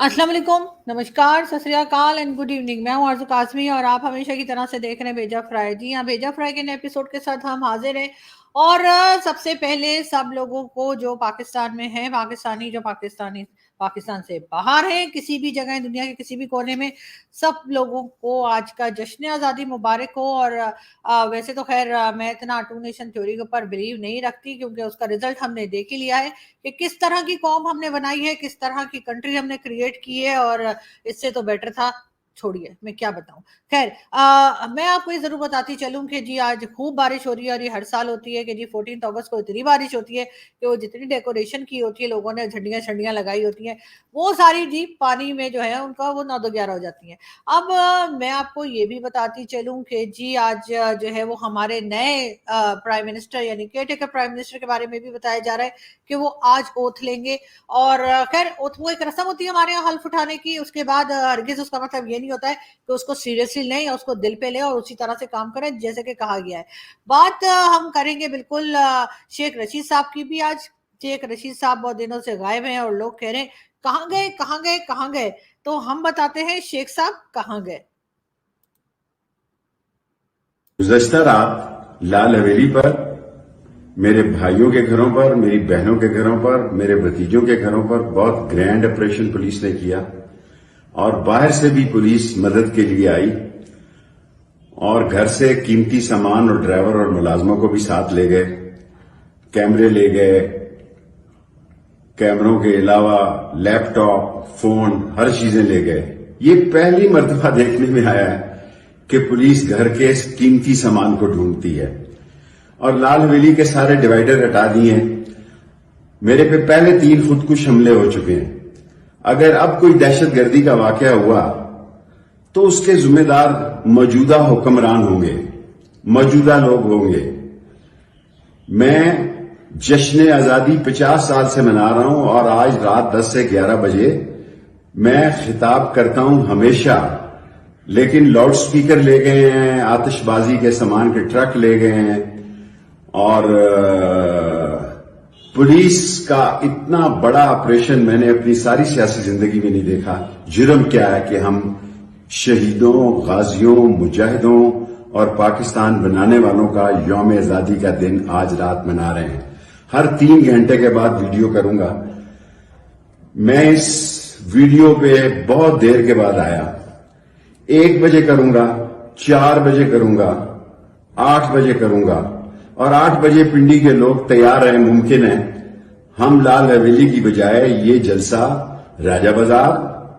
अस्सलाम वालेकुम, नमस्कार, सत श्री अकाल एंड गुड इवनिंग। मैं हूं आरज़ू काज़मी और आप हमेशा की तरह से देख रहे हैं भेजा फ्राई। जी हाँ, भेजा फ्राई के नए एपिसोड के साथ हम हाजिर हैं। और सबसे पहले सब लोगों को जो पाकिस्तान में है, पाकिस्तानी जो पाकिस्तान से बाहर है, किसी भी जगह दुनिया के किसी भी कोने में, सब लोगों को आज का जश्न आज़ादी मुबारक हो। और वैसे तो खैर मैं इतना टू नेशन थ्योरी के ऊपर बिलीव नहीं रखती, क्योंकि उसका रिजल्ट हमने देख ही लिया है कि किस तरह की कौम हमने बनाई है, किस तरह की कंट्री हमने क्रिएट की है। और इससे तो बेटर था, छोड़िए मैं क्या बताऊं। खैर मैं आपको ये जरूर बताती चलूं कि जी आज खूब बारिश हो रही है, और ये हर साल होती है कि जी 14 अगस्त को इतनी बारिश होती है कि वो जितनी डेकोरेशन की होती है, लोगों ने झंडियां शंडियां लगाई होती हैं, वो सारी जी पानी में जो है उनका वो 9-11 हो जाती है। अब मैं आपको ये भी बताती चलूं कि जी आज जो है वो हमारे नए प्राइम मिनिस्टर यानी केयरटेकर प्राइम मिनिस्टर के बारे में भी बताया जा रहा है कि वो आज ओथ लेंगे। और खैर ओथ वो एक रस्म होती है हमारे यहाँ हल्फ उठाने की, उसके बाद हरगिज उसका मतलब ये नहीं होता है कि उसको सीरियसली लें या उसको दिल पे लें और उसी तरह से काम करें जैसे कि कहा गया है। बात हम करेंगे बिल्कुल शेख रशीद साहब की भी। आज शेख रशीद साहब बहुत दिनों से गायब हैं और लोग कह रहे हैं कहाँ गए कहाँ गए कहाँ गए, तो हम बताते हैं शेख साहब कहाँ गए। गुज़श्ता रात लाल हवेली पर मेरे भाइयों के घरों पर, मेरी बहनों के घरों पर, मेरे भतीजों के घरों पर बहुत ग्रैंड ऑपरेशन पुलिस ने किया, और बाहर से भी पुलिस मदद के लिए आई और घर से कीमती सामान और ड्राइवर और मुलाजमों को भी साथ ले गए। कैमरे ले गए, कैमरों के अलावा लैपटॉप, फोन, हर चीजें ले गए। ये पहली मर्तबा देखने में आया है कि पुलिस घर के कीमती सामान को ढूंढती है। और लाल हवेली के सारे डिवाइडर हटा दिए हैं। मेरे पे पहले 3 खुदकुश हमले हो चुके हैं। अगर अब कोई दहशतगर्दी का वाकया हुआ तो उसके जिम्मेदार मौजूदा हुक्मरान होंगे, मौजूदा लोग होंगे। मैं जश्न आजादी 50 साल से मना रहा हूं, और आज रात 10 से 11 बजे मैं खिताब करता हूं हमेशा, लेकिन लाउड स्पीकर ले गए हैं, आतिशबाजी के सामान के ट्रक ले गए हैं, और पुलिस का इतना बड़ा ऑपरेशन मैंने अपनी सारी सियासी जिंदगी में नहीं देखा। जुर्म क्या है कि हम शहीदों, गाजियों, मुजाहिदों और पाकिस्तान बनाने वालों का यौम आजादी का दिन आज रात मना रहे हैं। हर 3 घंटे के बाद वीडियो करूंगा। मैं इस वीडियो पे बहुत देर के बाद आया। 1 बजे करूंगा, 4 बजे करूंगा, 8 बजे करूंगा, और 8 बजे पिंडी के लोग तैयार हैं। मुमकिन है हम लाल हवेली की बजाय ये जलसा राजा बाजार,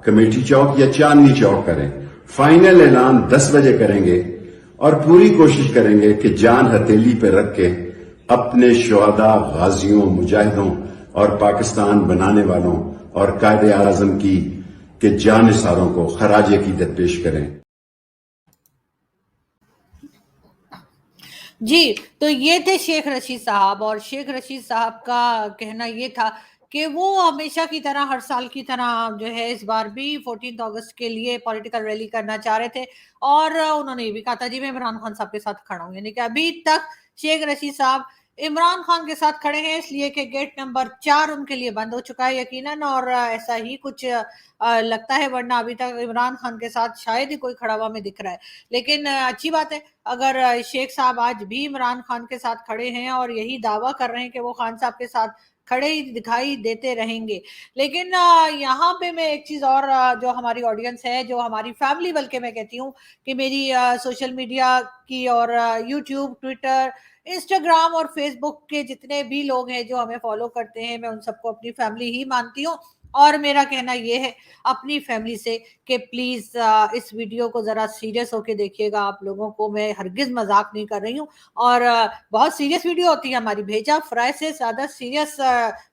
कमेटी चौक या चांदनी चौक करें। फाइनल ऐलान 10 बजे करेंगे, और पूरी कोशिश करेंगे कि जान हथेली पर रख के अपने शुहदा, गाजियों, मुजाहिदों और पाकिस्तान बनाने वालों और कायदे आजम की के जानिसारों को खराज अकीदत पेश करें। जी, तो ये थे शेख रशीद साहब। और शेख रशीद साहब का कहना ये था कि वो हमेशा की तरह, हर साल की तरह जो है इस बार भी 14 अगस्त के लिए पॉलिटिकल रैली करना चाह रहे थे। और उन्होंने ये भी कहा था जी मैं इमरान खान साहब के साथ खड़ा हूं। यानी कि अभी तक शेख रशीद साहब इमरान खान के साथ खड़े हैं, इसलिए कि गेट नंबर 4 उनके लिए बंद हो चुका है यकीनन, और ऐसा ही कुछ लगता है, वरना अभी तक इमरान खान के साथ शायद ही कोई खड़ा हुआ में दिख रहा है। लेकिन अच्छी बात है अगर शेख साहब आज भी इमरान खान के साथ खड़े हैं और यही दावा कर रहे हैं कि वो खान साहब के साथ खड़े ही दिखाई देते रहेंगे। लेकिन यहाँ पे मैं एक चीज और, जो हमारी ऑडियंस है, जो हमारी फैमिली, बल्कि मैं कहती हूँ कि मेरी सोशल मीडिया की और यूट्यूब, ट्विटर, इंस्टाग्राम और फेसबुक के जितने भी लोग हैं जो हमें फॉलो करते हैं, मैं उन सबको अपनी फैमिली ही मानती हूँ। और मेरा कहना ये है अपनी फैमिली से कि प्लीज इस वीडियो को जरा सीरियस होके देखिएगा। आप लोगों को मैं हरगिज मजाक नहीं कर रही हूँ, और बहुत सीरियस वीडियो होती है हमारी। भेजा फ्राई से ज्यादा सीरियस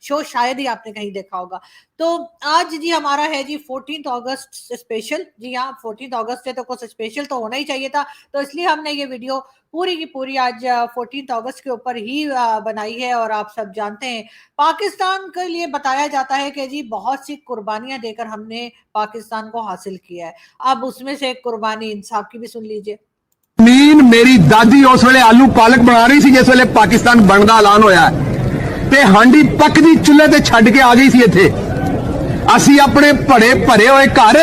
शो शायद ही आपने कहीं देखा होगा। तो आज जी हमारा है जी 14 अगस्त स्पेशल। जी हाँ, 14 अगस्त है तो कुछ स्पेशल तो होना ही चाहिए था, तो इसलिए हमने ये वीडियो पूरी की पूरी आज 14 अगस्त के ऊपर ही बनाई है। और आप सब जानते हैं पाकिस्तान के लिए बताया जाता है कि जी बहुत सी कुर्बानियां देकर हमने पाकिस्तान को हासिल किया है। अब उसमें से एक कुर्बानी इंसाफ की भी सुन लीजिए। मीन मेरी दादी उस वेले आलू पालक बना रही सी जिस वेले पाकिस्तान बनदा ऐलान होया ते हांडी पकदी चुल्हे ते छड्ड के आ गई सी इत्थे। ਅਸੀਂ ਆਪਣੇ ਭਰੇ ਹੋਏ ਘਰ,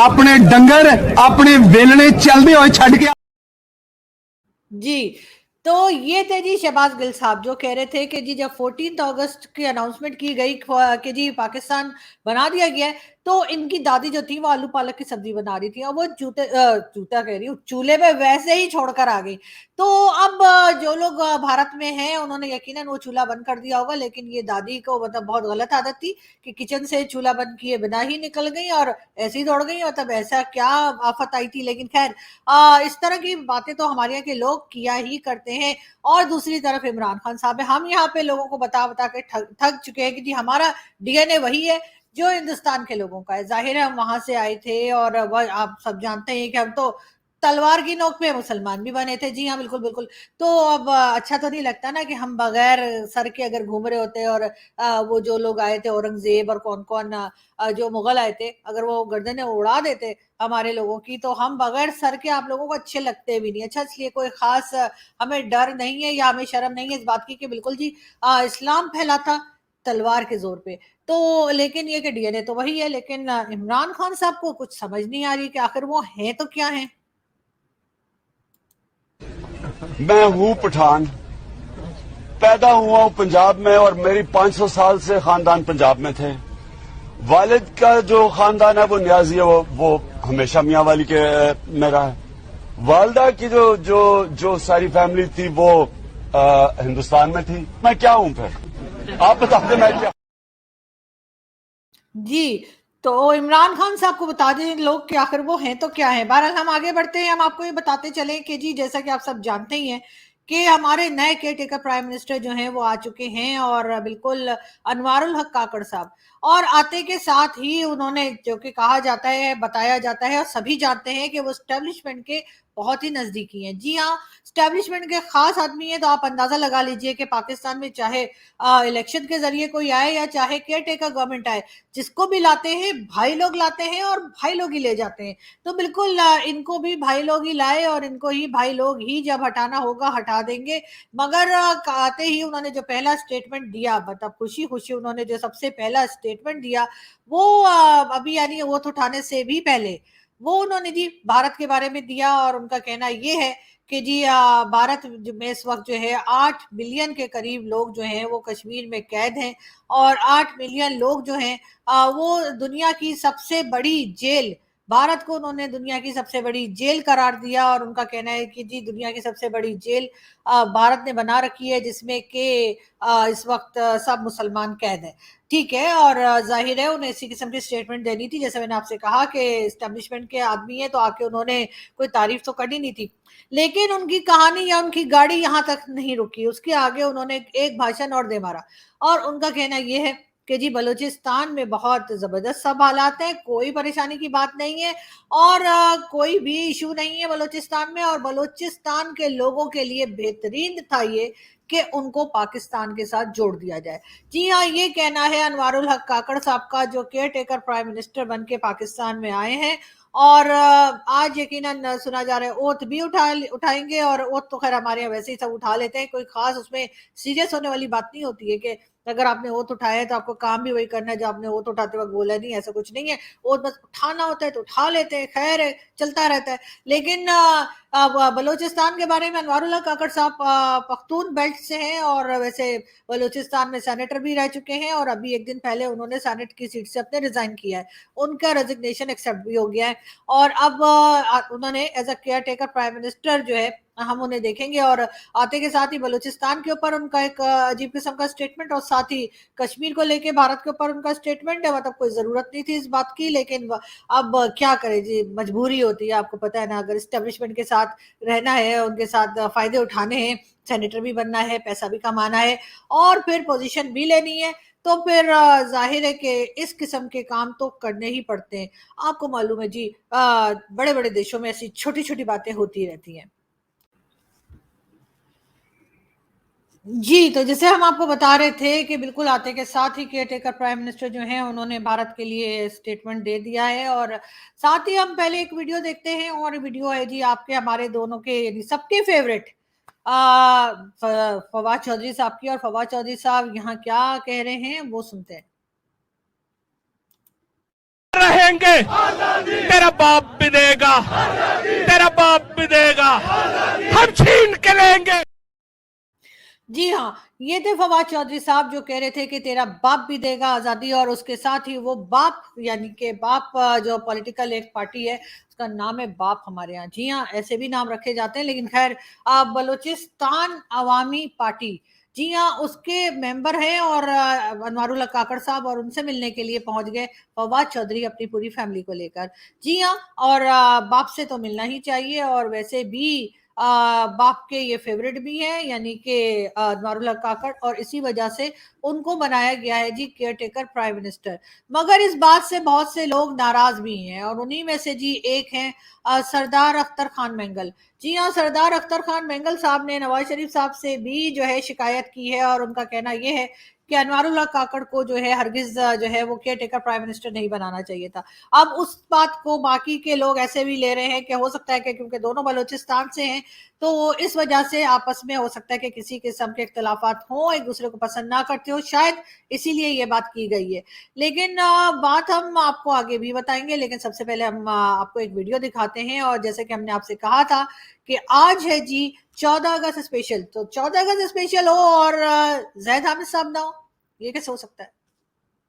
ਆਪਣੇ ਡੰਗਰ, ਆਪਣੇ ਵੇਲਣੇ ਚੱਲਦੇ ਹੋਏ ਛੱਡ ਕੇ जी, तो ये थे जी शहबाज गिल साहब जो कह रहे थे कि जी जब 14 अगस्त की अनाउंसमेंट की गई कि जी पाकिस्तान बना दिया गया है, तो इनकी दादी जो थी वो आलू पालक की सब्जी बना रही थी और वो जूता कह रही हूँ चूल्हे पे वैसे ही छोड़कर आ गई। तो अब जो लोग भारत में हैं उन्होंने यकीनन वो चूल्हा बंद कर दिया होगा, लेकिन ये दादी को मतलब बहुत गलत आदत थी कि किचन से चूल्हा बंद किए बिना ही निकल गई और ऐसे ही दौड़ गई, मतलब ऐसा क्या आफत आई थी। लेकिन खैर इस तरह की बातें तो हमारे यहाँ के लोग किया ही करते हैं। और दूसरी तरफ इमरान खान साहब है, हम यहाँ पे लोगों को बता बता के थक चुके हैं कि जी हमारा डीएनए वही है जो हिंदुस्तान के लोगों का है। जाहिर है हम वहां से आए थे और वह आप सब जानते हैं कि हम तो तलवार की नोक पे मुसलमान भी बने थे। जी हाँ, बिल्कुल बिल्कुल। तो अब अच्छा तो नहीं लगता ना कि हम बगैर सर के अगर घूम रहे होते और वो जो लोग आए थे औरंगजेब और कौन कौन जो मुगल आए थे, अगर वो गर्दनें उड़ा देते हमारे लोगों की, तो हम बगैर सर के आप लोगों को अच्छे लगते भी नहीं। अच्छा, इसलिए कोई खास हमें डर नहीं है या हमें शर्म नहीं है इस बात की कि बिल्कुल जी इस्लाम फैला था तलवार के जोर पे। तो लेकिन ये कि डीएनए तो वही है, लेकिन इमरान खान साहब को कुछ समझ नहीं आ रही कि आखिर वो हैं तो क्या हैं। मैं हूं पठान, पैदा हुआ हूं पंजाब में और मेरी 500 साल से खानदान पंजाब में थे। वालिद का जो खानदान है वो न्याजी है, वो हमेशा मियाँ वाली के में रहा है। वालदा की जो सारी फैमिली थी वो हिंदुस्तान में थी। मैं क्या हूं फिर? आप बता दें मैं क्या। जी, तो इमरान खान साहब को बता दें लोग कि आखिर वो हैं तो क्या हैं। बहरहाल हम आगे बढ़ते हैं, हम आपको ये बताते चलें कि जी जैसा कि आप सब जानते ही हैं कि हमारे नए केयर टेकर प्राइम मिनिस्टर जो हैं वो आ चुके हैं और बिल्कुल अनवारुल हक काकड़ साहब। और आते के साथ ही उन्होंने जो कि कहा जाता है, बताया जाता है और सभी जानते हैं कि वो एस्टेब्लिशमेंट के बहुत ही नजदीकी हैं। जी हाँ, एस्टेब्लिशमेंट के खास आदमी है। तो आप अंदाजा लगा लीजिए कि पाकिस्तान में चाहे इलेक्शन के जरिए कोई आए या चाहे केयर टेकर गवर्नमेंट आए, जिसको भी लाते हैं भाई लोग लाते हैं और भाई लोग ही ले जाते हैं। तो बिल्कुल इनको भी भाई लोग ही लाए और इनको ही भाई लोग ही जब हटाना होगा हटा देंगे। मगर आते ही उन्होंने जो पहला स्टेटमेंट दिया, मतलब खुशी खुशी उन्होंने जो सबसे पहला स्टेटमेंट दिया वो अभी यानी वोट उठाने से भी पहले वो उन्होंने जी भारत के बारे में दिया। और उनका कहना ये है कि जी भारत में इस वक्त जो है 8 मिलियन के करीब लोग जो हैं वो कश्मीर में कैद हैं और 8 मिलियन लोग जो हैं वो दुनिया की सबसे बड़ी जेल, भारत को उन्होंने दुनिया की सबसे बड़ी जेल करार दिया। और उनका कहना है कि जी दुनिया की सबसे बड़ी जेल भारत ने बना रखी है जिसमें कि इस वक्त सब मुसलमान कैद है। ठीक है, और जाहिर है उन्हें इसी किस्म की स्टेटमेंट देनी थी। जैसे मैंने आपसे कहा कि एस्टेब्लिशमेंट के आदमी है तो आके उन्होंने कोई तारीफ तो करनी नहीं थी। लेकिन उनकी कहानी या उनकी गाड़ी यहाँ तक नहीं रुकी, उसके आगे उन्होंने एक भाषण और दे मारा। और उनका कहना यह है कि जी बलूचिस्तान में बहुत जबरदस्त सब हालात हैं, कोई परेशानी की बात नहीं है और कोई भी इशू नहीं है बलूचिस्तान में। और बलूचिस्तान के लोगों के लिए बेहतरीन था ये कि उनको पाकिस्तान के साथ जोड़ दिया जाए। जी हाँ, ये कहना है अनवारुल हक काकड़ साहब का जो केयर टेकर प्राइम मिनिस्टर बन के पाकिस्तान में आए हैं। और आज यकीनन सुना जा रहा है ओथ भी उठाएंगे। और ओथ तो खैर हमारे यहाँ वैसे ही सब उठा लेते हैं, कोई खास उसमें सीरियस होने वाली बात नहीं होती है कि अगर आपने ओथ उठाया है तो आपको काम भी वही करना है जो आपने ओथ उठाते वक्त बोला। नहीं, ऐसा कुछ नहीं है। ओथ बस उठाना होता है तो उठा लेते हैं, खैर है, चलता रहता है। लेकिन बलूचिस्तान के बारे में अनवारुल हक काकड़ साहब पख्तून बेल्ट से हैं और वैसे बलूचिस्तान में सेनेटर भी रह चुके हैं और अभी एक दिन पहले उन्होंने सेनेट की सीट से अपने रिजाइन किया है, उनका रेजिग्नेशन एक्सेप्ट भी हो गया है। और अब उन्होंने as a caretaker prime minister जो है हम उन्हें देखेंगे। और आते के साथ ही बलूचिस्तान के ऊपर उनका एक अजीब किस्म का स्टेटमेंट और साथ ही कश्मीर को लेके भारत के ऊपर उनका स्टेटमेंट है। मतलब कोई जरूरत नहीं थी इस बात की, लेकिन अब क्या करें जी, मजबूरी होती है। आपको पता है ना, अगर एस्टेब्लिशमेंट के साथ रहना है, उनके साथ फायदे उठाने हैं, सेनेटर भी बनना है, पैसा भी कमाना है और फिर पोजीशन भी लेनी है, तो फिर जाहिर है कि इस किस्म के काम तो करने ही पड़ते हैं। आपको मालूम है जी बड़े बड़े देशों में ऐसी छोटी छोटी बातें होती रहती हैं। जी, तो जैसे हम आपको बता रहे थे कि बिल्कुल आते के साथ ही केयर टेकर प्राइम मिनिस्टर जो हैं उन्होंने भारत के लिए स्टेटमेंट दे दिया है। और साथ ही हम पहले एक वीडियो देखते हैं और वीडियो है जी आपके हमारे दोनों के यानी सबके फेवरेट फवाद चौधरी साहब की। और फवाद चौधरी साहब यहाँ क्या कह रहे हैं वो सुनते हैं। देंगे, तेरा बाप भी देगा, तेरा बाप भी देगा, हम छीन के लेंगे। जी हाँ, ये थे फवाद चौधरी साहब जो कह रहे थे कि तेरा बाप भी देगा आजादी, और उसके साथ ही वो बाप यानी कि बाप जो पॉलिटिकल एक पार्टी है उसका नाम है बाप हमारे यहाँ। जी हाँ, ऐसे भी नाम रखे जाते हैं, लेकिन खैर बलूचिस्तान अवामी पार्टी, जी हाँ, उसके मेंबर हैं और अनवारुल्लाह काकड़ साहब, और उनसे मिलने के लिए पहुंच गए फवाद चौधरी अपनी पूरी फैमिली को लेकर। जी हाँ, और बाप से तो मिलना ही चाहिए, और वैसे भी बाप के ये फेवरेट भी हैं यानी कि अनवारुल्लाह काकड़, और इसी वजह से उनको बनाया गया है जी केयर टेकर प्राइम मिनिस्टर। मगर इस बात से बहुत से लोग नाराज भी हैं, और उन्हीं में से जी एक हैं सरदार अख्तर खान मैंगल। जी हाँ, सरदार अख्तर खान मैंगल साहब ने नवाज शरीफ साहब से भी जो है शिकायत की है, और उनका कहना यह है कि अनवारुल्लाह काकड़ को जो है हरगिज जो है वो केयर टेकर प्राइम मिनिस्टर नहीं बनाना चाहिए था। अब उस बात को बाकी के लोग ऐसे भी ले रहे हैं कि हो सकता है कि क्योंकि दोनों बलूचिस्तान से हैं तो इस वजह से आपस में हो सकता है कि किसी किस्म के इख्तलाफात हों, एक दूसरे को पसंद ना करते हो, शायद इसीलिए ये बात की गई है। लेकिन बात हम आपको आगे भी बताएंगे, लेकिन सबसे पहले हम आपको एक वीडियो दिखाते हैं। और जैसे कि हमने आपसे कहा था कि आज है जी 14 अगस्त स्पेशल, तो 14 अगस्त स्पेशल हो और ज़ैद हामिद साहब ना हो, ये कैसे हो सकता है?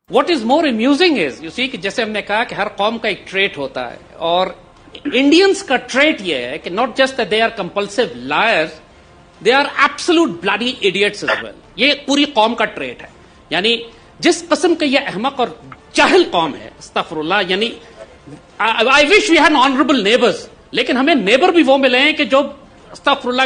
What is more amusing is, you see, कि जैसे हमने कहा कि हर कौम का एक ट्रेट होता है, और इंडियंस का ट्रेट ये है कि not just that they are compulsive liars, they are absolute bloody idiots as well. ये पूरी कौम का ट्रेट है। यानी जिस किस्म का ये अहमक और जाहिल कौम है, अस्तगफिरुल्लाह, यानी I wish we had honourable neighbours, लेकिन हमें नेबर भी वो मिले हैं कि जो अस्तगफिरुल्लाह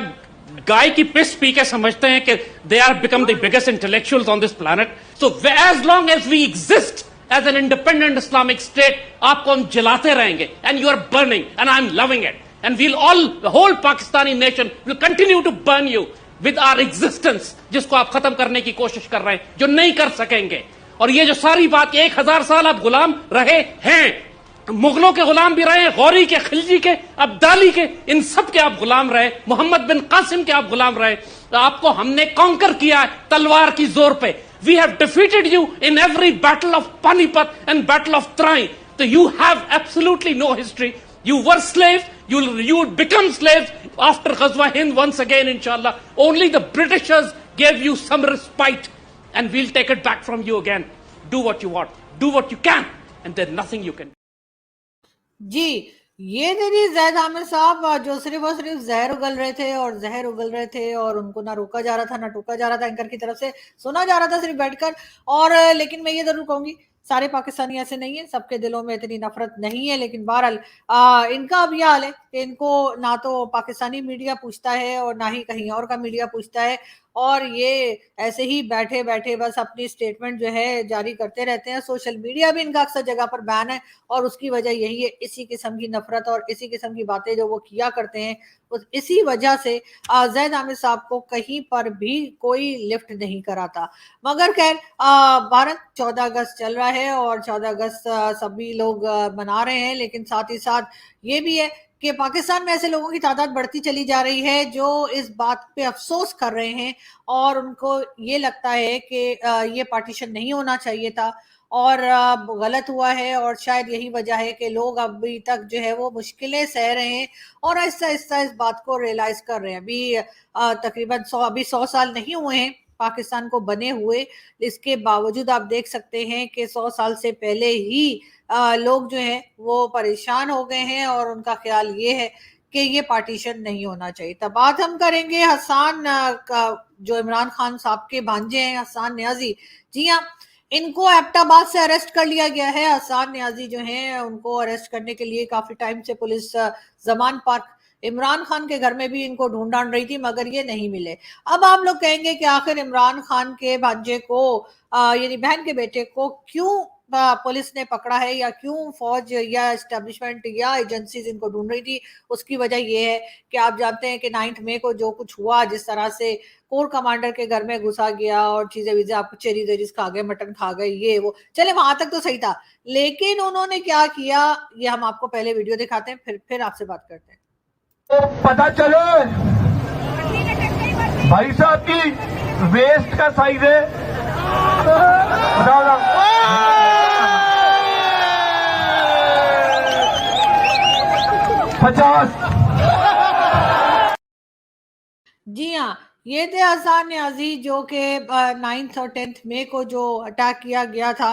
गाय की पिस पी के समझते हैं कि they are become the biggest intellectuals on this planet. So as long as we exist as an independent Islamic state, आपको हम जलाते रहेंगे, and you are burning and I am loving it, and we'll all, the whole Pakistani nation will continue to burn you with our existence, जिसको आप खत्म करने की कोशिश कर रहे हैं, जो नहीं कर सकेंगे। और ये जो सारी बात 1000 साल आप गुलाम रहे हैं, मुगलों के गुलाम भी रहे, गौरी के, खिलजी के, अब्दाली के, इन सब के आप गुलाम रहे, मोहम्मद बिन कासिम के आप गुलाम रहे, आपको हमने कॉन्कर किया तलवार की जोर पे। We have defeated you in every battle of Panipat and battle of Tarain, तो you have absolutely no history. You were slaves, you would become slaves after Ghazwa Hind once again, inshallah. Only the Britishers gave you some respite, and we'll take it back from you again. Do what you want, do what you can, and there's nothing you can do. जी, ये थे जी ज़ैद हामिद साहब जो सिर्फ और सिर्फ जहर उगल रहे थे और जहर उगल रहे थे, और उनको ना रोका जा रहा था ना टोका जा रहा था, एंकर की तरफ से सुना जा रहा था सिर्फ बैठकर। और लेकिन मैं ये जरूर कहूंगी, सारे पाकिस्तानी ऐसे नहीं है, सबके दिलों में इतनी नफरत नहीं है, लेकिन बहरहाल इनका अब यह हाल है कि इनको ना तो पाकिस्तानी मीडिया पूछता है और ना ही कहीं और का मीडिया पूछता है, और ये ऐसे ही बैठे बैठे बस अपनी स्टेटमेंट जो है जारी करते रहते हैं। सोशल मीडिया भी इनका अक्सर जगह पर बैन है, और उसकी वजह यही है, इसी किस्म की नफरत और इसी किस्म की बातें जो वो किया करते हैं, इसी वजह से ज़ैद हामिद साहब को कहीं पर भी कोई लिफ्ट नहीं कराता। मगर खैर भारत 14 अगस्त चल रहा है, और 14 अगस्त सभी लोग मना रहे हैं, लेकिन साथ ही साथ ये भी है कि पाकिस्तान में ऐसे लोगों की तादाद बढ़ती चली जा रही है जो इस बात पे अफसोस कर रहे हैं, और उनको ये लगता है कि ये पार्टीशन नहीं होना चाहिए था और गलत हुआ है, और शायद यही वजह है कि लोग अभी तक जो है वो मुश्किलें सह रहे हैं और आहिस्ता आहिस्ता इस बात को रियलाइज कर रहे हैं। अभी तकरीबन 100 साल नहीं हुए हैं पाकिस्तान को बने हुए, इसके बावजूद आप देख सकते हैं कि 100 साल से पहले ही लोग जो हैं वो परेशान हो गए हैं, और उनका ख्याल ये है कि ये पार्टीशन नहीं होना चाहिए। तब बात हम करेंगे हसन का, जो इमरान खान साहब के भांजे हैं, हसन न्याजी। जी हाँ, इनको एबटाबाद से अरेस्ट कर लिया गया है। हसन न्याजी जो हैं उनको अरेस्ट करने के लिए काफी टाइम से पुलिस जमान पार्क इमरान खान के घर में भी इनको ढूंढ रही थी, मगर ये नहीं मिले। अब आप लोग कहेंगे कि आखिर इमरान खान के भांजे को यानी बहन के बेटे को क्यों पुलिस ने पकड़ा है, या क्यों फौज या एस्टेब्लिशमेंट या एजेंसीज इनको ढूंढ रही थी? उसकी वजह ये है कि आप जानते हैं कि 9 मई को जो कुछ हुआ, जिस तरह से कोर कमांडर के घर में घुसा गया और चीजें वीजें आपको चेरी वेरीज खा गए, मटन खा गए, ये वो, चले वहां तक तो सही था, लेकिन उन्होंने क्या किया ये हम आपको पहले वीडियो दिखाते हैं, फिर आपसे बात करते हैं। पता चले भाई साहब की वेस्ट का साइज है, 50। जी हाँ, ये थे हसन न्याजी जो कि 9th और 10th मई को जो अटैक किया गया था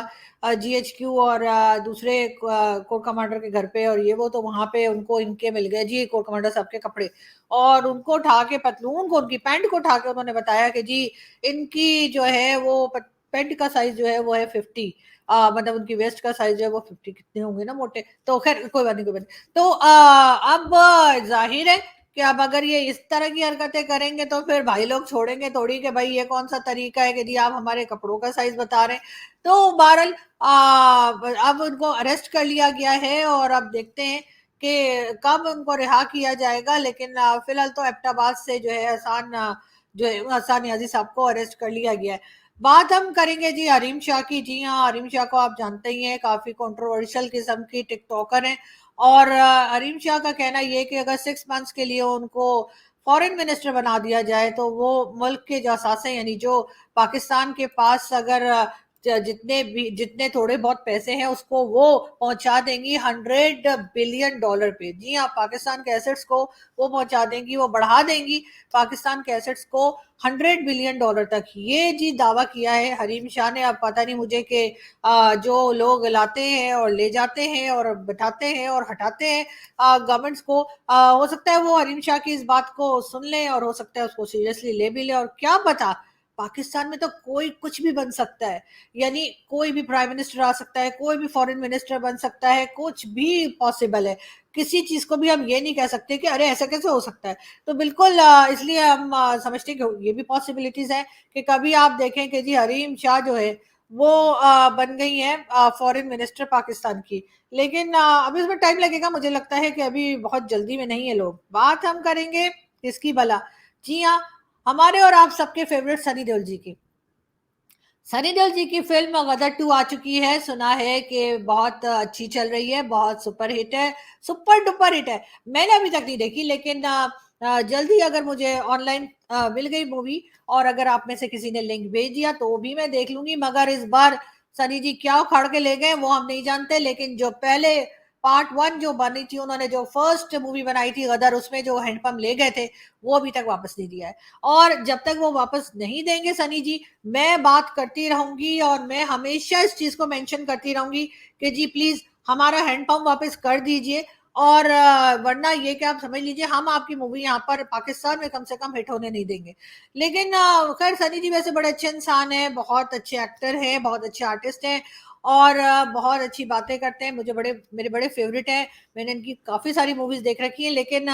GHQ और दूसरे कोर कमांडर के घर पे, और ये वो तो वहां पे उनको इनके मिल गए जी कोर कमांडर साहब के कपड़े, और उनको उठा के पतलून को, उनकी पैंट को उठा के उन्होंने बताया कि जी इनकी जो है वो पैंट का साइज जो है वो है 50, मतलब उनकी वेस्ट का साइज जो है वो 50 कितने होंगे ना मोटे, तो खैर कोई बात नहीं, कोई बात नहीं। तो अब जाहिर है कि अब अगर ये इस तरह की हरकतें करेंगे तो फिर भाई लोग छोड़ेंगे थोड़ी कि भाई ये कौन सा तरीका है कि जी आप हमारे कपड़ों का साइज बता रहे हैं। तो बहरहाल अब उनको अरेस्ट कर लिया गया है और अब देखते हैं कि कब उनको रिहा किया जाएगा, लेकिन फिलहाल तो एबटाबाद से जो है जो है हसन न्याजी साहब को अरेस्ट कर लिया गया है। बात हम करेंगे जी हरीम शाह की। जी हाँ, हरीम शाह को आप जानते ही हैं, काफी कंट्रोवर्शियल किस्म की टिकटॉकर हैं, और हरीम शाह का कहना ये है कि अगर 6 मंथ्स के लिए उनको फॉरेन मिनिस्टर बना दिया जाए तो वो मुल्क के जो असासे, यानी जो पाकिस्तान के पास अगर जितने थोड़े बहुत पैसे हैं उसको वो पहुंचा देंगी $100 बिलियन पे। जी हाँ, पाकिस्तान के एसेट्स को वो पहुंचा देंगी, वो बढ़ा देंगी पाकिस्तान के एसेट्स को $100 बिलियन तक। ये जी दावा किया है हरीम शाह ने। अब पता नहीं मुझे कि जो लोग लाते हैं और ले जाते हैं और बैठाते हैं और हटाते हैं गवर्नमेंट्स को, हो सकता है वो हरीम शाह की इस बात को सुन लें और हो सकता है उसको सीरियसली ले भी ले, और क्या पता पाकिस्तान में तो कोई कुछ भी बन सकता है, यानी कोई भी प्राइम मिनिस्टर आ सकता है, कोई भी फॉरेन मिनिस्टर बन सकता है, कुछ भी पॉसिबल है। किसी चीज को भी हम ये नहीं कह सकते कि अरे ऐसा कैसे हो सकता है। तो बिल्कुल इसलिए हम समझते हैं कि ये भी पॉसिबिलिटीज है कि कभी आप देखें कि जी हरीम शाह जो है वो बन गई है फॉरेन मिनिस्टर पाकिस्तान की, लेकिन अभी इसमें टाइम लगेगा, मुझे लगता है कि अभी बहुत जल्दी में नहीं है लोग। बात हम करेंगे किसकी भला? जी हाँ, हमारे और आप सबके फेवरेट सनी देओल जी की। सनी देओल जी की फिल्म गदर 2 आ चुकी है, सुना है कि बहुत अच्छी चल रही है, बहुत सुपर हिट है, सुपर डुपर हिट है। मैंने अभी तक नहीं देखी, लेकिन जल्दी अगर मुझे ऑनलाइन मिल गई मूवी और अगर आप में से किसी ने लिंक भेज दिया तो भी मैं देख लूंगी। मगर इस बार सनी जी क्या उखाड़ के ले गए वो हम नहीं जानते, लेकिन जो पहले पार्ट 1 जो बनी थी, उन्होंने जो फर्स्ट मूवी बनाई थी गदर, उसमें जो हैंडपंप ले गए थे वो अभी तक वापस नहीं दिया है। और जब तक वो वापस नहीं देंगे सनी जी, मैं बात करती रहूंगी और मैं हमेशा इस चीज को मेंशन करती रहूंगी कि जी प्लीज हमारा हैंडपंप वापस कर दीजिए, और वरना ये कि आप समझ लीजिए हम आपकी मूवी यहाँ पर पाकिस्तान में कम से कम हिट होने नहीं देंगे। लेकिन खैर सनी जी वैसे बड़े अच्छे इंसान हैं, बहुत अच्छे एक्टर हैं, बहुत अच्छे आर्टिस्ट हैं, और बहुत अच्छी बातें करते हैं, मेरे बड़े फेवरेट हैं। मैंने इनकी काफी सारी मूवीज देख रखी है, लेकिन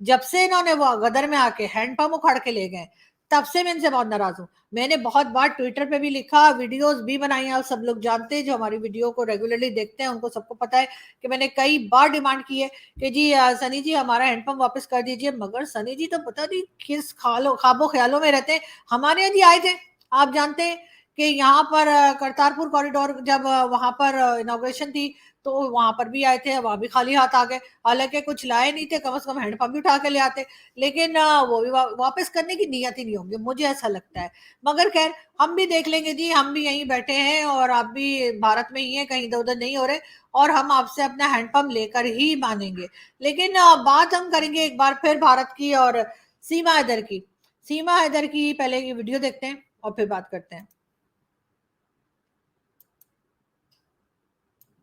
जब से इन्होंने वो गदर में आके हैंडपंप उखाड़ के ले गए तब से मैं इनसे बहुत नाराज हूँ। मैंने बहुत बार ट्विटर पे भी लिखा, वीडियोस भी बनाई हैं, आप सब लोग जानते हैं जो हमारी वीडियो को रेगुलरली देखते हैं उनको सबको पता है कि मैंने कई बार डिमांड की है कि जी सनी जी हमारा हैंडपंप वापस कर दीजिए। मगर सनी जी तो पता नहीं किस ख्वाबों ख्यालों में रहते हैं। हमारे यहाँ जी आए थे, आप जानते हैं कि यहाँ पर करतारपुर कॉरिडोर जब वहां पर इनॉग्रेशन थी तो वहां पर भी आए थे, वहां भी खाली हाथ आ गए। हालांकि कुछ लाए नहीं थे, कम से कम हैंडपंप भी उठा के ले आते, लेकिन वो भी वापस करने की नियत ही नहीं होंगे, मुझे ऐसा लगता है। मगर खैर हम भी देख लेंगे जी, हम भी यहीं बैठे हैं और आप भी भारत में ही हैं, कहीं इधर उधर नहीं हो रहे, और हम आपसे अपना हैंडपंप लेकर ही मानेंगे। लेकिन बात हम करेंगे एक बार फिर भारत की और सीमा हैदर की। सीमा हैदर की पहले की वीडियो देखते हैं और फिर बात करते हैं।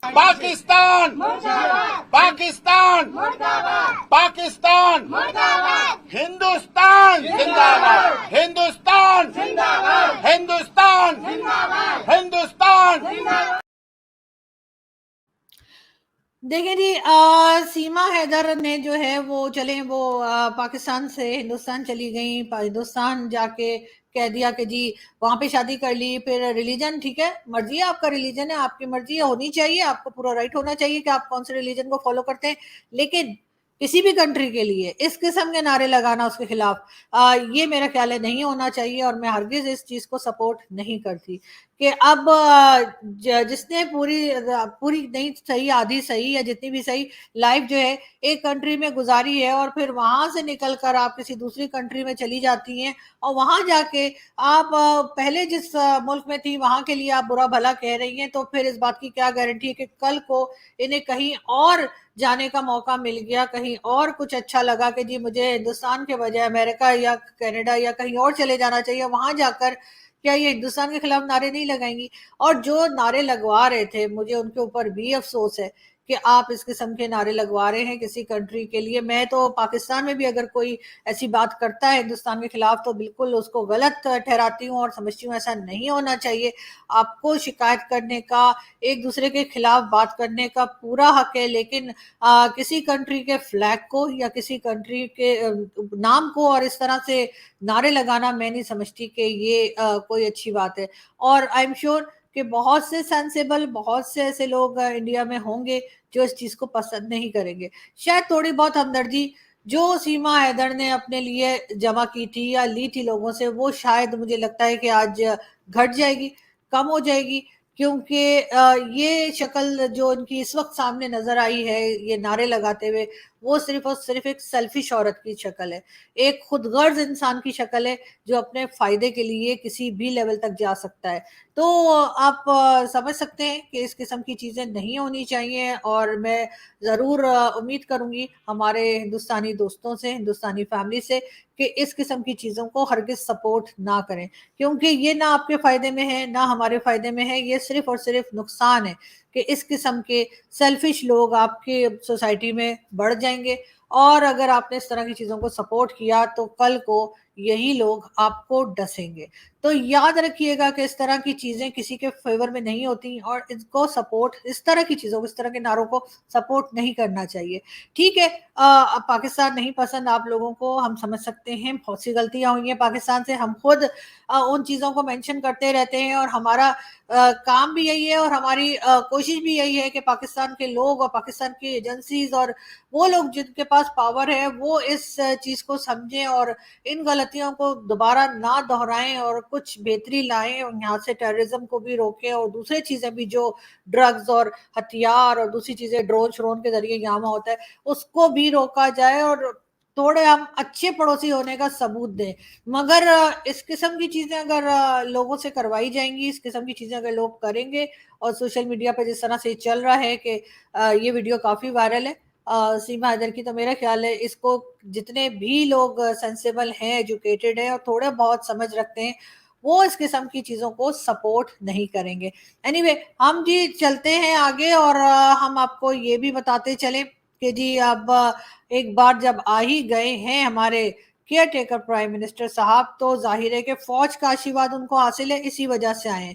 पाकिस्तान पाकिस्तान पाकिस्तान हिंदुस्तान जिंदाबाद हिंदुस्तान जिंदाबाद हिंदुस्तान जिंदाबाद हिंदुस्तान। देखिए जी सीमा हैदर ने जो है वो चले वो पाकिस्तान से हिंदुस्तान चली गई, हिंदुस्तान जाके कह दिया कि जी वहां पे शादी कर ली। फिर रिलीजन, ठीक है, मर्जी है, आपका रिलीजन है, आपकी मर्जी होनी चाहिए, आपको पूरा राइट होना चाहिए कि आप कौन से रिलीजन को फॉलो करते हैं। लेकिन किसी भी कंट्री के लिए इस किस्म के नारे लगाना उसके खिलाफ ये मेरा ख्याल है नहीं होना चाहिए, और मैं हरगिज इस चीज को सपोर्ट नहीं करती। کہ اب جس نے پوری نہیں صحیح آدھی صحیح یا جتنی بھی صحیح لائف جو ہے ایک کنٹری میں گزاری ہے اور پھر وہاں سے نکل کر آپ کسی دوسری کنٹری میں چلی جاتی ہیں اور وہاں جا کے آپ پہلے جس ملک میں تھی وہاں کے لیے آپ برا بھلا کہہ رہی ہیں، تو پھر اس بات کی کیا گارنٹی ہے کہ کل کو انہیں کہیں اور جانے کا موقع مل گیا، کہیں اور کچھ اچھا لگا کہ جی مجھے ہندوستان کے بجائے امریکہ یا کینیڈا یا کہیں اور چلے جانا چاہیے، وہاں جا کر کیا یہ ہندوستان کے خلاف نعرے نہیں لگائیں گی؟ اور جو نعرے لگوا رہے تھے مجھے ان کے اوپر بھی افسوس ہے کہ آپ اس قسم کے نعرے لگوا رہے ہیں کسی کنٹری کے لیے. میں تو پاکستان میں بھی اگر کوئی ایسی بات کرتا ہے ہندوستان کے خلاف تو بالکل اس کو غلط ٹھہراتی ہوں اور سمجھتی ہوں ایسا نہیں ہونا چاہیے. آپ کو شکایت کرنے کا، ایک دوسرے کے خلاف بات کرنے کا پورا حق ہے، لیکن کسی کنٹری کے فلیگ کو یا کسی کنٹری کے نام کو اور اس طرح سے نعرے لگانا میں نہیں سمجھتی کہ یہ کوئی اچھی بات ہے. اور آئی ایم شیور کہ بہت سے سینسیبل، بہت سے ایسے لوگ انڈیا میں ہوں گے جو اس چیز کو پسند نہیں کریں گے. شاید تھوڑی بہت ہمدردی جو سیما حیدر نے اپنے لیے جمع کی تھی یا لی تھی لوگوں سے، وہ شاید مجھے لگتا ہے کہ آج گھٹ جائے گی، کم ہو جائے گی، کیونکہ یہ شکل جو ان کی اس وقت سامنے نظر آئی ہے یہ نعرے لگاتے ہوئے، وہ صرف اور صرف ایک سیلفش عورت کی شکل ہے، ایک خود غرض انسان کی شکل ہے جو اپنے فائدے کے لیے کسی بھی لیول تک جا سکتا ہے. تو آپ سمجھ سکتے ہیں کہ اس قسم کی چیزیں نہیں ہونی چاہیے، اور میں ضرور امید کروں گی ہمارے ہندوستانی دوستوں سے، ہندوستانی فیملی سے، کہ اس قسم کی چیزوں کو ہرگز سپورٹ نہ کریں، کیونکہ یہ نہ آپ کے فائدے میں ہے نہ ہمارے فائدے میں ہے. یہ صرف اور صرف نقصان ہے کہ اس قسم کے سیلفش لوگ آپ کی سوسائٹی میں بڑھ جائیں گے، اور اگر آپ نے اس طرح کی چیزوں کو سپورٹ کیا تو کل کو یہی لوگ آپ کو ڈسیں گے. تو یاد رکھیے گا کہ اس طرح کی چیزیں کسی کے فیور میں نہیں ہوتی، اور اس کو سپورٹ، اس طرح کی چیزوں کو، اس طرح کے نعروں کو سپورٹ نہیں کرنا چاہیے. ٹھیک ہے، پاکستان نہیں پسند آپ لوگوں کو، ہم سمجھ سکتے ہیں، بہت سی غلطیاں ہوئی ہیں پاکستان سے، ہم خود ان چیزوں کو مینشن کرتے رہتے ہیں، اور ہمارا کام بھی یہی ہے اور ہماری کوشش بھی یہی ہے کہ پاکستان کے لوگ اور پاکستان کی ایجنسیز اور وہ لوگ جن کے پاس پاور ہے وہ اس چیز کو سمجھیں اور ان غلطیوں کو دوبارہ نہ دہرائیں اور کچھ بہتری لائیں، اور یہاں سے ٹیررزم کو بھی روکیں اور دوسرے چیزیں بھی جو ڈرگز اور ہتھیار اور دوسری چیزیں ڈرون شرون کے ذریعے یہاں ہوتا ہے اس کو بھی روکا جائے، اور تھوڑے ہم اچھے پڑوسی ہونے کا ثبوت دیں. مگر اس قسم کی چیزیں اگر لوگوں سے کروائی جائیں گی، اس قسم کی چیزیں اگر لوگ کریں گے، اور سوشل میڈیا پہ جس طرح سے چل رہا ہے کہ یہ ویڈیو کافی وائرل ہے سیما حیدر کی، تو میرا خیال ہے اس کو جتنے بھی لوگ سینسیبل ہیں، ایجوکیٹڈ ہیں اور تھوڑے بہت سمجھ رکھتے ہیں، وہ اس قسم کی چیزوں کو سپورٹ نہیں کریں گے. اینی وے ہم جی چلتے ہیں آگے، اور ہم آپ کو یہ بھی بتاتے چلیں کہ جی اب ایک بار جب آ ہی گئے ہیں ہمارے کیئر ٹیکر پرائم منسٹر صاحب، تو ظاہر ہے کہ فوج کا آشیواد ان کو حاصل ہے، اسی وجہ سے آئے ہیں.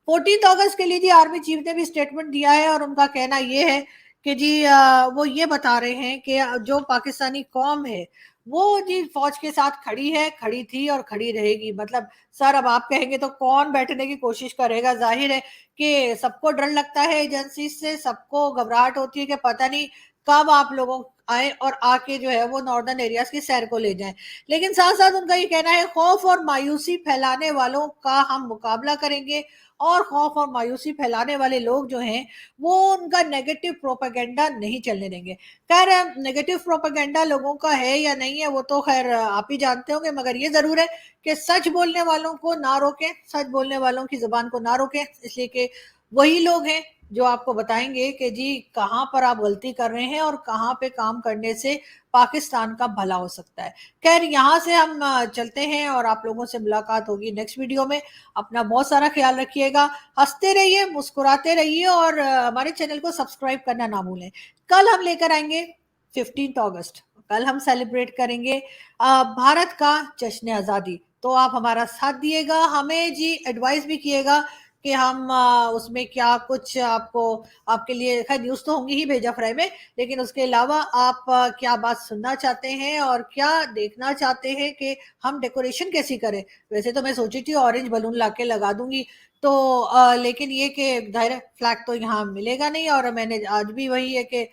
14 اگست کے لیے جی آرمی چیف نے بھی اسٹیٹمنٹ دیا ہے، اور ان کا کہنا یہ ہے کہ جی وہ یہ بتا رہے ہیں کہ جو پاکستانی قوم ہے وہ جی فوج کے ساتھ کھڑی ہے، کھڑی تھی اور کھڑی رہے گی. مطلب سر اب آپ کہیں گے تو کون بیٹھنے کی کوشش کرے گا؟ ظاہر ہے کہ سب کو ڈر لگتا ہے ایجنسی سے، سب کو گھبراہٹ ہوتی ہے کہ پتہ نہیں کب آپ لوگوں آئیں اور آ کے جو ہے وہ ناردرن ایریاز کی سیر کو لے جائیں. لیکن ساتھ ساتھ ان کا یہ کہنا ہے خوف اور مایوسی پھیلانے والوں کا ہم مقابلہ کریں گے، اور خوف اور مایوسی پھیلانے والے لوگ جو ہیں وہ ان کا نیگیٹو پروپیگنڈا نہیں چلنے دیں گے. خیر نیگیٹو پروپیگنڈا لوگوں کا ہے یا نہیں ہے وہ تو خیر آپ ہی جانتے ہوں گے، مگر یہ ضرور ہے کہ سچ بولنے والوں کو نہ روکیں، سچ بولنے والوں کی زبان کو نہ روکیں، اس لیے کہ وہی لوگ ہیں جو آپ کو بتائیں گے کہ جی کہاں پر آپ غلطی کر رہے ہیں اور کہاں پہ کام کرنے سے پاکستان کا بھلا ہو سکتا ہے. خیر یہاں سے ہم چلتے ہیں اور آپ لوگوں سے ملاقات ہوگی نیکسٹ ویڈیو میں. اپنا بہت سارا خیال رکھیے گا، ہنستے رہیے، مسکراتے رہیے، اور ہمارے چینل کو سبسکرائب کرنا نہ بھولیں. کل ہم لے کر آئیں گے 15 اگست، کل ہم سیلیبریٹ کریں گے بھارت کا جشن آزادی. تو آپ ہمارا ساتھ دیے گا، ہمیں جی ایڈوائز بھی کیے گا کہ ہم اس میں کیا کچھ آپ کے لیے، خیر نیوز تو ہوں گی ہی بھیجا فرائی میں، لیکن اس کے علاوہ آپ کیا بات سننا چاہتے ہیں اور کیا دیکھنا چاہتے ہیں کہ ہم ڈیکوریشن کیسی کریں. ویسے تو میں سوچی تھی اورنج بلون لا کے لگا دوں گی، تو لیکن یہ کہ ظاہر فلیگ تو یہاں ملے گا نہیں، اور میں نے آج بھی وہی ہے کہ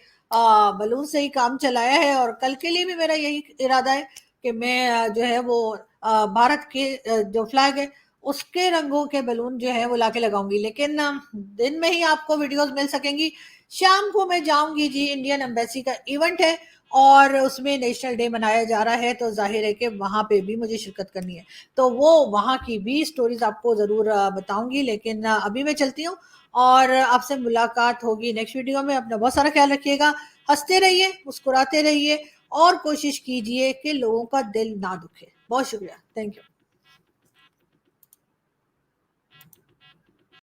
بلون سے ہی کام چلایا ہے، اور کل کے لیے بھی میرا یہی ارادہ ہے کہ میں جو ہے وہ بھارت کے جو فلیگ ہے اس کے رنگوں کے بیلون جو ہے وہ لا کے لگاؤں گی، لیکن دن میں ہی آپ کو ویڈیوز مل سکیں گی. شام کو میں جاؤں گی جی، انڈین ایمبیسی کا ایونٹ ہے اور اس میں نیشنل ڈے منایا جا رہا ہے، تو ظاہر ہے کہ وہاں پہ بھی مجھے شرکت کرنی ہے، تو وہ وہاں کی بھی سٹوریز آپ کو ضرور بتاؤں گی. لیکن ابھی میں چلتی ہوں اور آپ سے ملاقات ہوگی نیکسٹ ویڈیو میں. اپنا بہت سارا خیال رکھیے گا، ہنستے رہیے، مسکراتے رہیے اور کوشش کیجئے کہ لوگوں کا دل نہ دکھے. بہت شکریہ، تھینک یو.